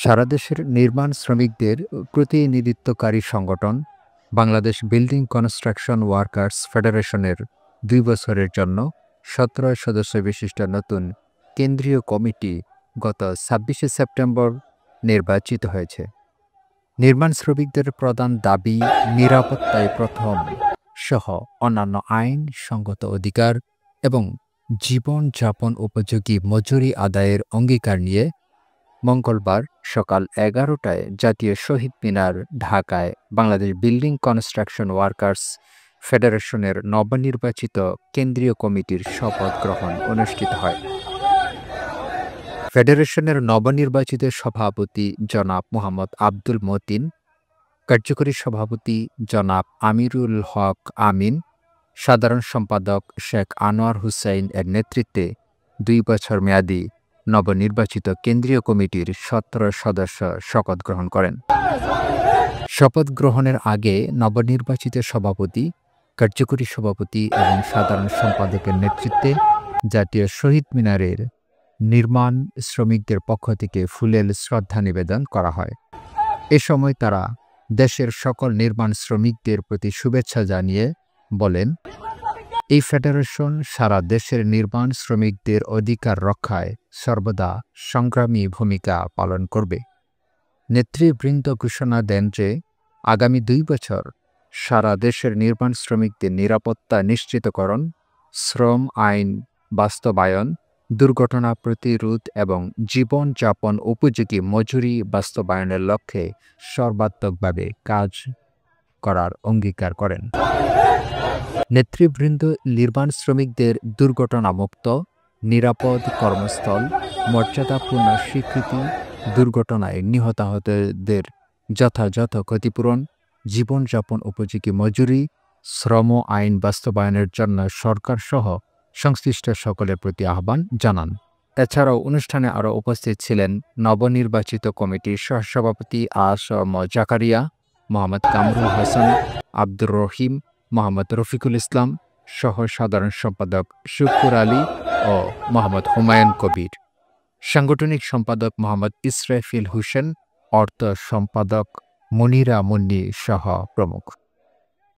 সারা দেশের নির্মাণ শ্রমিকদের প্রতিনিধিত্বকারী সংগঠন বাংলাদেশ বিল্ডিং কনস্ট্রাকশন ওয়ার্কার্স ফেডারেশনের ২ বছরের জন্য ১৭ সদস্য বিশিষ্ট নতুন কেন্দ্রীয় কমিটি গত ২৬শে সেপ্টেম্বর নির্বাচিত হয়েছে। নির্মাণ শ্রমিকদের প্রধান দাবি নিরাপত্তায় প্রথম সহ অন্যান্য আইনসঙ্গত অধিকার এবং জীবনযাপন উপযোগী মজুরি আদায়ের অঙ্গীকার নিয়ে মঙ্গলবার সকাল ১১টায় জাতীয় শহীদ মিনার, ঢাকায় বাংলাদেশ বিল্ডিং কনস্ট্রাকশন ওয়ার্কার্স ফেডারেশনের নবনির্বাচিত কেন্দ্রীয় কমিটির শপথ গ্রহণ অনুষ্ঠিত হয়। ফেডারেশনের নবনির্বাচিত সভাপতি জনাব মোহাম্মদ আব্দুল মতিন, কার্যকরী সভাপতি জনাব আমিরুল হক আমিন, সাধারণ সম্পাদক শেখ আনোয়ার হুসাইন এর নেতৃত্বে ২ বছর মেয়াদী নবনির্বাচিত কেন্দ্রীয় কমিটির ১৭ সদস্য শপথ গ্রহণ করেন। শপথ গ্রহণের আগে নবনির্বাচিত সভাপতি, কার্যকরী সভাপতি এবং সাধারণ সম্পাদকের নেতৃত্বে জাতীয় শহীদ মিনারের নির্মাণ শ্রমিকদের পক্ষ থেকে ফুলেল শ্রদ্ধা নিবেদন করা হয়। এ সময় তারা দেশের সকল নির্মাণ শ্রমিকদের প্রতি শুভেচ্ছা জানিয়ে বলেন, এই ফেডারেশন সারা দেশের নির্মাণ শ্রমিকদের অধিকার রক্ষায় সর্বদা সংগ্রামী ভূমিকা পালন করবে। নেতৃবৃন্দ ঘোষণা দেন যে আগামী ২ বছর সারা দেশের নির্মাণ শ্রমিকদের নিরাপত্তা নিশ্চিতকরণ, শ্রম আইন বাস্তবায়ন, দুর্ঘটনা প্রতিরোধ এবং জীবনযাপন উপযোগী মজুরি বাস্তবায়নের লক্ষ্যে সর্বাত্মকভাবে কাজ করার অঙ্গীকার করেন। নেতৃবৃন্দ নির্মাণ শ্রমিকদের দুর্ঘটনামুক্ত, নিরাপদ কর্মস্থল, মর্যাদাপূর্ণ স্বীকৃতি, দুর্ঘটনায় নিহতাহতদের যথাযথ ক্ষতিপূরণ, জীবনযাপন উপযোগী মজুরি, শ্রম আইন বাস্তবায়নের জন্য সরকারসহ সংশ্লিষ্ট সকলের প্রতি আহ্বান জানান। এছাড়াও অনুষ্ঠানে আরও উপস্থিত ছিলেন নবনির্বাচিত কমিটির সহসভাপতি আ.স.ম জাকারিয়া, মোহাম্মদ কামরুল হাসান, আব্দুর রহিম, মোহাম্মদ রফিকুল ইসলাম, সহ সাধারণ সম্পাদক শুকুর আলী ও মোহাম্মদ হুমায়ুন কবির, সাংগঠনিক সম্পাদক মোহাম্মদ ইসরাফিল হোসেন, অর্থ সম্পাদক মনিরা মুন্নি সহ প্রমুখ।